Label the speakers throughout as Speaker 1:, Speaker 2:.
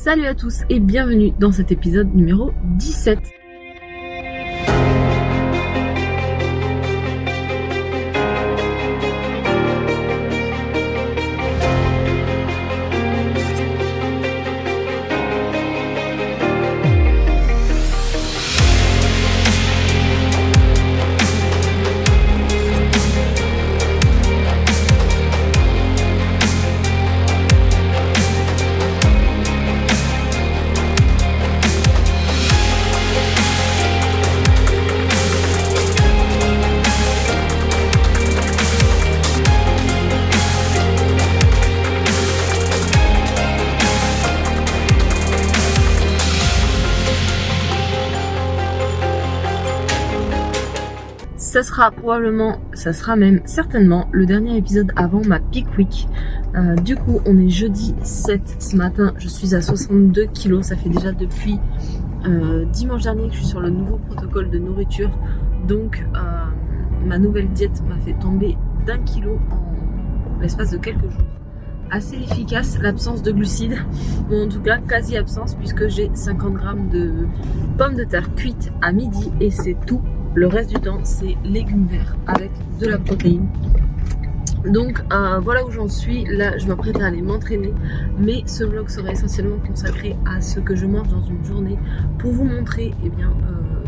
Speaker 1: Salut à tous et bienvenue dans cet épisode numéro 17. Ça sera même certainement le dernier épisode avant ma peak week. Du coup, on est jeudi 7 ce matin. Je suis à 62 kilos. Ça fait déjà depuis dimanche dernier que je suis sur le nouveau protocole de nourriture. Donc, ma nouvelle diète m'a fait tomber d'1 kilo en l'espace de quelques jours. Assez efficace, l'absence de glucides, ou en tout cas quasi absence, puisque j'ai 50 grammes de pommes de terre cuites à midi et c'est tout. Le reste du temps, c'est légumes verts avec de la protéine. Donc voilà où j'en suis. Là, je m'apprête à aller m'entraîner. Mais ce vlog sera essentiellement consacré à ce que je mange dans une journée pour vous montrer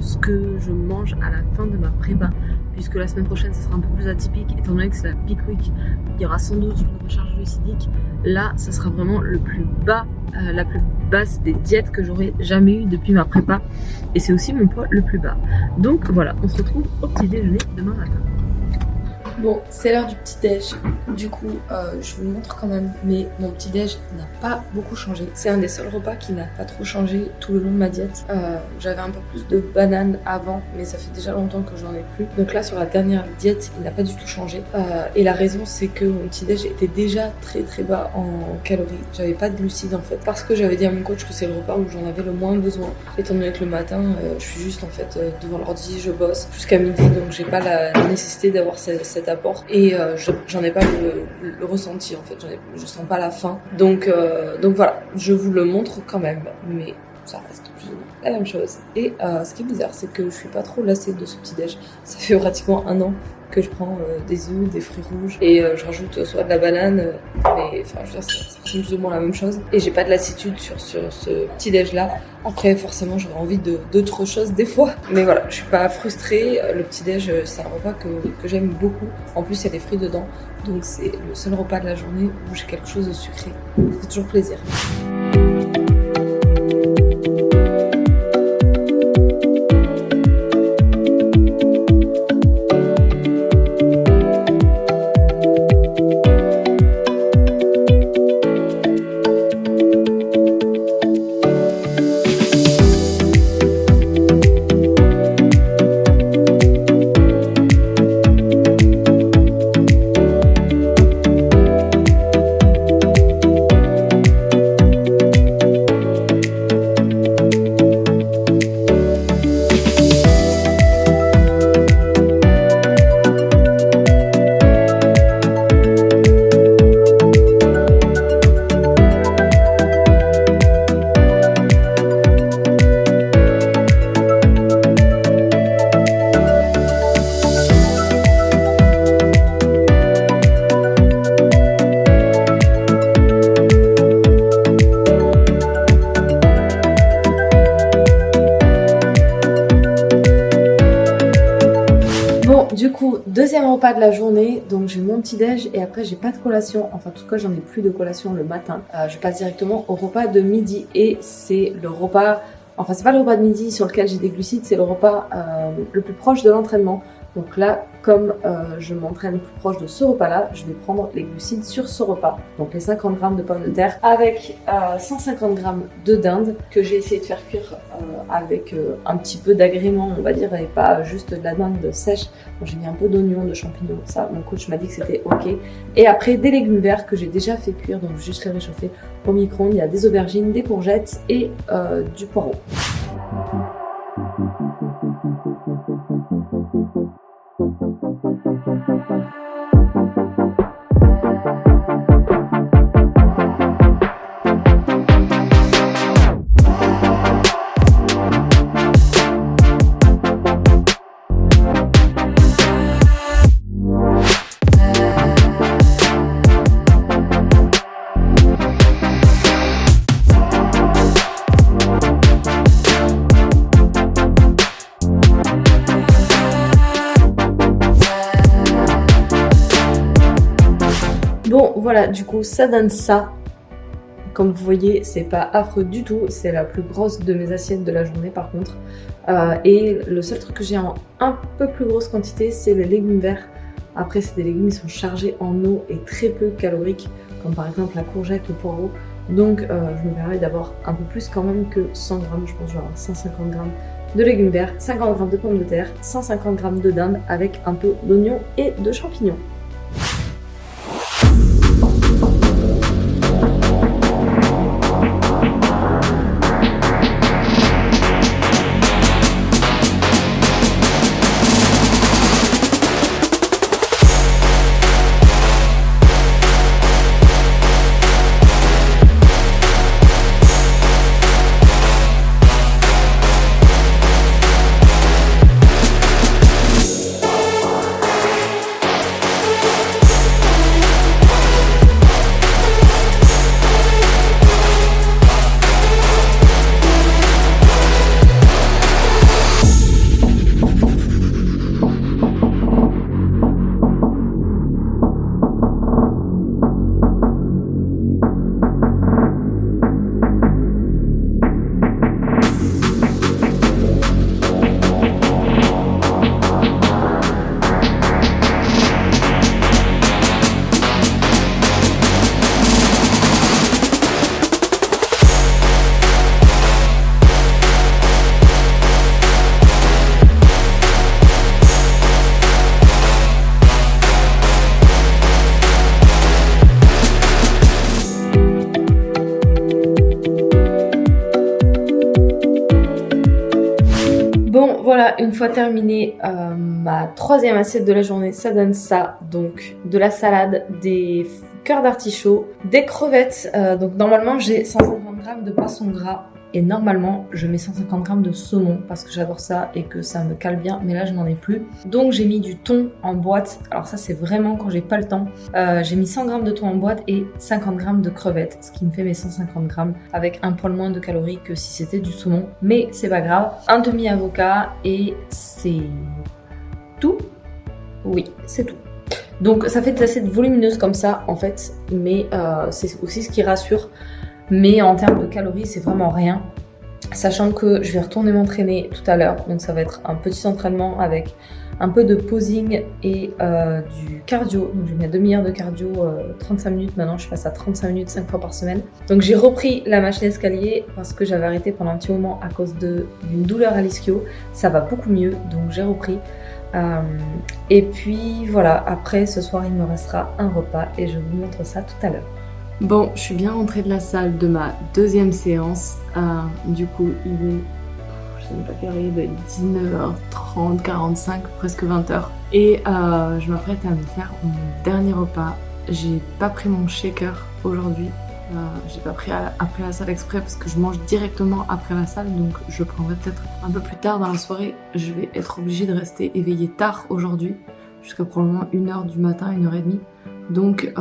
Speaker 1: ce que je mange à la fin de ma prépa. Puisque la semaine prochaine, ça sera un peu plus atypique. Étant donné que c'est la peak week, il y aura sans doute une recharge glucidique. Là, ça sera vraiment le plus bas, la plus basse des diètes que j'aurais jamais eu depuis ma prépa. Et c'est aussi mon poids le plus bas. Donc voilà, on se retrouve au petit déjeuner demain matin. Bon, c'est l'heure du petit déj. Du coup, je vous le montre quand même. Mais mon petit déj n'a pas beaucoup changé. C'est un des seuls repas qui n'a pas trop changé tout le long de ma diète. J'avais un peu plus de bananes avant, mais ça fait déjà longtemps que j'en ai plus. Donc là, sur la dernière diète, il n'a pas du tout changé. Et la raison, c'est que mon petit déj était déjà très très bas en calories. J'avais pas de glucides en fait, parce que j'avais dit à mon coach que c'est le repas où j'en avais le moins besoin. Étant donné que le matin, je suis juste en fait devant l'ordi, je bosse jusqu'à midi, donc j'ai pas la nécessité d'avoir cet apport et j'en ai pas le ressenti en fait, je sens pas la faim, donc voilà, je vous le montre quand même, mais ça reste plus ou moins la même chose. Et ce qui est bizarre, c'est que je suis pas trop lassée de ce petit déj. Ça fait pratiquement 1 an que je prends des œufs, des fruits rouges et je rajoute soit de la banane, mais enfin je veux dire ça ressemble plus ou moins la même chose. Et j'ai pas de lassitude sur ce petit déj là. Après forcément j'aurais envie d'autres choses des fois, mais voilà, je suis pas frustrée. Le petit déj c'est un repas que j'aime beaucoup. En plus il y a des fruits dedans, donc c'est le seul repas de la journée où j'ai quelque chose de sucré. Ça fait toujours plaisir. Du coup, deuxième repas de la journée, donc j'ai mon petit déj et après j'ai pas de collation, enfin en tout cas j'en ai plus de collation le matin. Je passe directement au repas de midi et c'est le repas, enfin c'est pas le repas de midi sur lequel j'ai des glucides, c'est le repas le plus proche de l'entraînement. Donc là, comme je m'entraîne plus proche de ce repas-là, je vais prendre les glucides sur ce repas. Donc les 50 grammes de pommes de terre avec 150 grammes de dinde que j'ai essayé de faire cuire avec un petit peu d'agrément, on va dire, et pas juste de la dinde sèche. Bon, j'ai mis un peu d'oignon, de champignons, ça, mon coach m'a dit que c'était ok. Et après, des légumes verts que j'ai déjà fait cuire, donc juste les réchauffer au micro-ondes. Il y a des aubergines, des courgettes et du poireau. voilà, du coup ça donne ça. Comme vous voyez, c'est pas affreux du tout, c'est la plus grosse de mes assiettes de la journée par contre. Et le seul truc que j'ai en un peu plus grosse quantité, c'est les légumes verts. Après, c'est des légumes qui sont chargés en eau et très peu caloriques, comme par exemple la courgette, le poireau. Donc je me permets d'avoir un peu plus quand même que 100 grammes, je pense que je vais avoir 150 grammes de légumes verts, 50 grammes de pommes de terre, 150 grammes de dinde avec un peu d'oignon et de champignons. Bon voilà, une fois terminée ma troisième assiette de la journée, ça donne ça. Donc de la salade, des cœurs d'artichaut, des crevettes. Donc normalement j'ai 150 grammes de poisson gras et normalement je mets 150 grammes de saumon parce que j'adore ça et que ça me cale bien. Mais là je n'en ai plus. Donc j'ai mis du thon en boîte. Alors ça c'est vraiment quand j'ai pas le temps. J'ai mis 100 grammes de thon en boîte et 50 grammes de crevettes, ce qui me fait mes 150 grammes avec un poil moins de calories que si c'était du saumon. Mais c'est pas grave. Un demi-avocat et c'est tout. Oui, c'est tout. Donc ça fait des assiettes volumineuses comme ça en fait, mais c'est aussi ce qui rassure. Mais en termes de calories, c'est vraiment rien. Sachant que je vais retourner m'entraîner tout à l'heure, donc ça va être un petit entraînement avec un peu de posing et du cardio. Donc je vais mettre demi-heure de cardio, 35 minutes maintenant, je passe à 35 minutes 5 fois par semaine. Donc j'ai repris la machine escalier parce que j'avais arrêté pendant un petit moment à cause d'une douleur à l'ischio. Ça va beaucoup mieux, donc j'ai repris. Et puis voilà, après ce soir il me restera un repas et je vous montre ça tout à l'heure. Bon, je suis bien rentrée de la salle de ma deuxième séance. Du coup, il est, je sais même pas quelle heure il est, 19h30, 45, presque 20h. Et je m'apprête à me faire mon dernier repas. J'ai pas pris mon shaker aujourd'hui. J'ai pas pris après la salle exprès parce que je mange directement après la salle, donc je prendrai peut-être un peu plus tard dans la soirée. Je vais être obligée de rester éveillée tard aujourd'hui, jusqu'à probablement 1h du matin, 1h30. Donc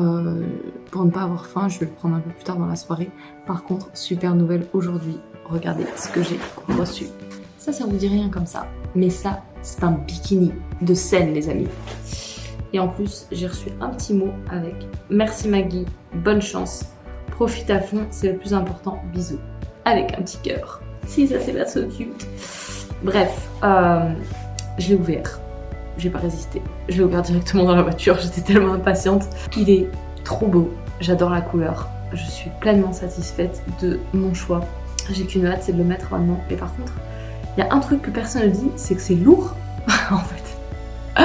Speaker 1: pour ne pas avoir faim, je vais le prendre un peu plus tard dans la soirée. Par contre, super nouvelle aujourd'hui, regardez ce que j'ai reçu. Ça vous dit rien comme ça, mais ça, c'est un bikini de scène les amis. Et en plus, j'ai reçu un petit mot avec « Merci Maggie, bonne chance, profite à fond, c'est le plus important, bisous ». Avec un petit cœur. Si, ça c'est pas so cute. Bref, je l'ai ouvert. J'ai pas résisté. Je l'ai ouvert directement dans la voiture, j'étais tellement impatiente. Il est trop beau, j'adore la couleur. Je suis pleinement satisfaite de mon choix. J'ai qu'une hâte, c'est de le mettre maintenant. Et par contre, il y a un truc que personne ne dit, c'est que c'est lourd. En fait,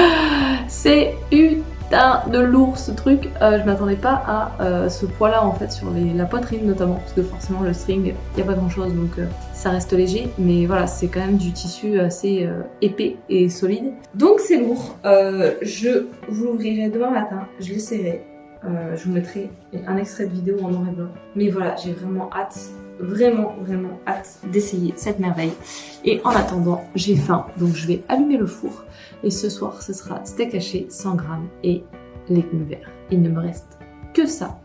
Speaker 1: c'est putain de lourd ce truc. Je m'attendais pas à ce poids-là en fait sur la poitrine notamment, parce que forcément le string, il n'y a pas grand-chose, donc ça reste léger. Mais voilà, c'est quand même du tissu assez épais et solide. Donc c'est lourd. Je vous l'ouvrirai demain matin, je l'essaierai. Je vous mettrai un extrait de vidéo en noir et blanc. Mais voilà, j'ai vraiment hâte. Vraiment hâte d'essayer cette merveille. Et en attendant, j'ai faim, donc je vais allumer le four. Et ce soir, ce sera steak haché 100 grammes et légumes verts. Il ne me reste que ça.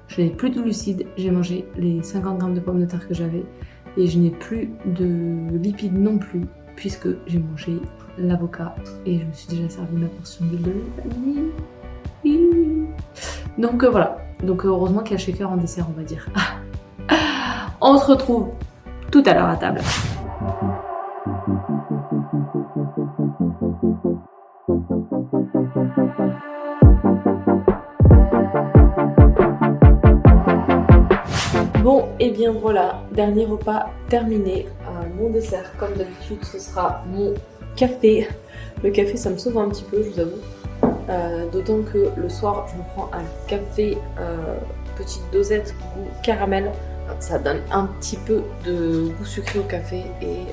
Speaker 1: Je n'ai plus de glucides, j'ai mangé les 50 grammes de pommes de terre que j'avais. Et je n'ai plus de lipides non plus, puisque j'ai mangé l'avocat. Et je me suis déjà servi ma portion d'huile d'olive. Donc voilà, donc heureusement qu'il y a shaker en dessert, on va dire. On se retrouve tout à l'heure à table. Bon, et bien voilà, dernier repas terminé. Mon dessert, comme d'habitude, ce sera mon café. Le café, ça me sauve un petit peu, je vous avoue. D'autant que le soir, je me prends un café petite dosette goût caramel. Ça donne un petit peu de goût sucré au café et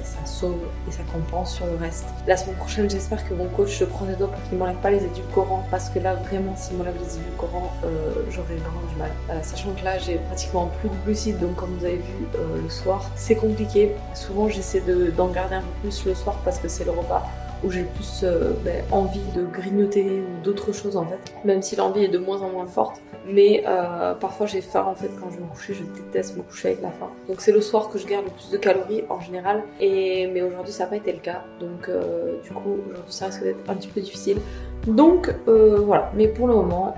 Speaker 1: ça sauve et ça compense sur le reste. La semaine prochaine, j'espère que mon coach se prend des doigts pour qu'il m'enlève pas les édulcorants, parce que là, vraiment, s'il m'enlève les édulcorants, j'aurais vraiment du mal. Sachant que là, j'ai pratiquement plus de glucides, donc comme vous avez vu le soir, c'est compliqué. Souvent, j'essaie d'en garder un peu plus le soir parce que c'est le repas où j'ai le plus envie de grignoter ou d'autres choses en fait, même si l'envie est de moins en moins forte. Mais parfois j'ai faim en fait quand je vais me coucher, je déteste me coucher avec la faim. Donc c'est le soir que je garde le plus de calories en général. Mais aujourd'hui ça n'a pas été le cas. Donc du coup aujourd'hui ça risque d'être un petit peu difficile. Donc voilà, mais pour le moment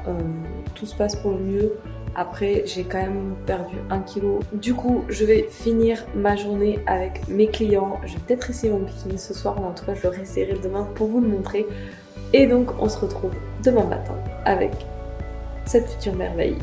Speaker 1: tout se passe pour le mieux. Après, j'ai quand même perdu 1 kg. Du coup, je vais finir ma journée avec mes clients. Je vais peut-être essayer mon bikini ce soir, mais en tout cas, je le réessayerai demain pour vous le montrer. Et donc, on se retrouve demain matin avec cette future merveille.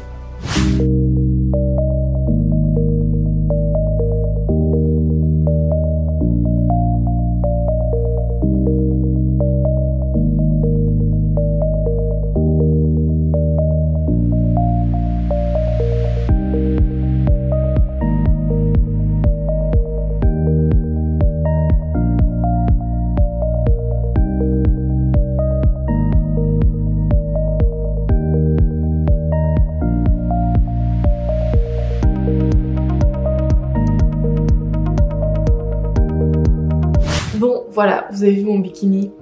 Speaker 1: Bon, voilà, vous avez vu mon bikini.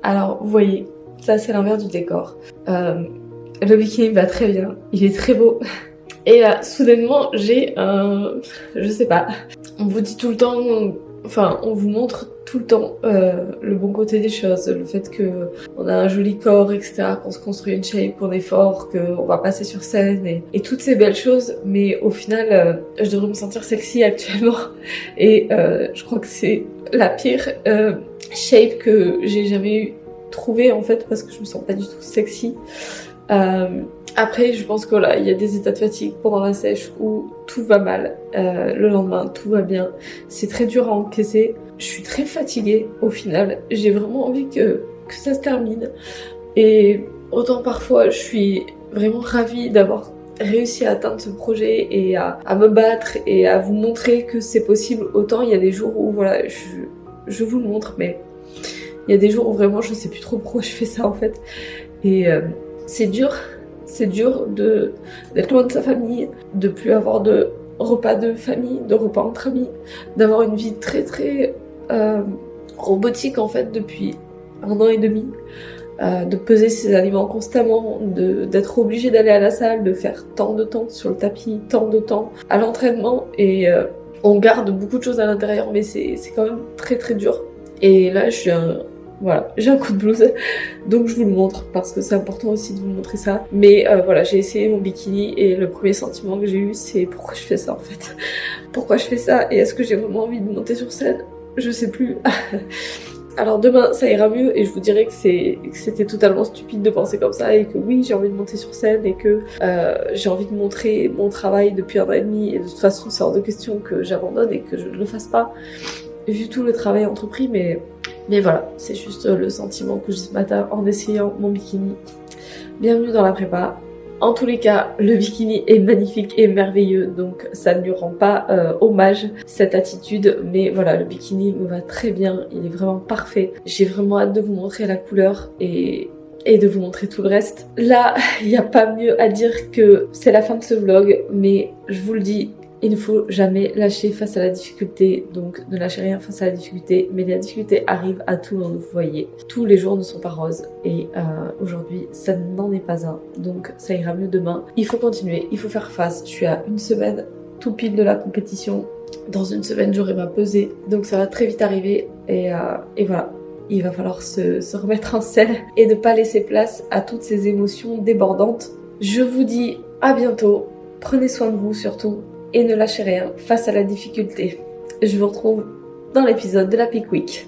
Speaker 1: Alors, vous voyez, ça c'est l'envers du décor. Le bikini va très bien, il est très beau. Et là, soudainement, j'ai un... Je sais pas. On vous dit tout le temps... Enfin, on vous montre tout le temps le bon côté des choses. Le fait que on a un joli corps, etc. Qu'on se construit une shape, qu'on est fort, qu'on va passer sur scène et toutes ces belles choses. Mais au final, je devrais me sentir sexy actuellement. Et je crois que c'est la pire shape que j'ai jamais eu trouvée en fait, parce que je me sens pas du tout sexy. Après, je pense que voilà, il y a des états de fatigue pendant la sèche où tout va mal. Le lendemain, tout va bien. C'est très dur à encaisser. Je suis très fatiguée au final. J'ai vraiment envie que ça se termine. Et autant parfois, je suis vraiment ravie d'avoir réussi à atteindre ce projet et à me battre et à vous montrer que c'est possible. Autant il y a des jours où voilà, je vous le montre, mais il y a des jours où vraiment je sais plus trop pourquoi je fais ça en fait. Et c'est dur d'être loin de sa famille, de plus avoir de repas de famille, de repas entre amis, d'avoir une vie très très robotique en fait depuis 1 an et demi, de peser ses aliments constamment, d'être obligé d'aller à la salle, de faire tant de temps sur le tapis, tant de temps à l'entraînement et on garde beaucoup de choses à l'intérieur mais c'est quand même très très dur. Et là je suis j'ai un coup de blues, donc je vous le montre parce que c'est important aussi de vous montrer ça. Mais voilà, j'ai essayé mon bikini et le premier sentiment que j'ai eu, c'est pourquoi je fais ça en fait. Pourquoi je fais ça et est-ce que j'ai vraiment envie de monter sur scène? Je sais plus. Alors demain, ça ira mieux et je vous dirai que c'était totalement stupide de penser comme ça et que oui, j'ai envie de monter sur scène et que j'ai envie de montrer mon travail depuis 1 an et demi et de toute façon, c'est hors de question que j'abandonne et que je ne le fasse pas vu tout le travail entrepris, mais voilà, c'est juste le sentiment que j'ai ce matin en essayant mon bikini. Bienvenue dans la prépa. En tous les cas, le bikini est magnifique et merveilleux, donc ça ne lui rend pas hommage, cette attitude. Mais voilà, le bikini me va très bien, il est vraiment parfait. J'ai vraiment hâte de vous montrer la couleur et de vous montrer tout le reste. Là, il n'y a pas mieux à dire que c'est la fin de ce vlog, mais je vous le dis, il ne faut jamais lâcher face à la difficulté, donc ne lâchez rien face à la difficulté, mais la difficulté arrive à tout le monde, vous voyez. Tous les jours ne sont pas roses et aujourd'hui ça n'en est pas un, donc ça ira mieux demain. Il faut continuer, il faut faire face, je suis à 1 semaine tout pile de la compétition. Dans 1 semaine j'aurai ma pesée, donc ça va très vite arriver et voilà. il va falloir se remettre en selle et ne pas laisser place à toutes ces émotions débordantes. Je vous dis à bientôt, prenez soin de vous surtout et ne lâchez rien face à la difficulté. Je vous retrouve dans l'épisode de la Peak Week.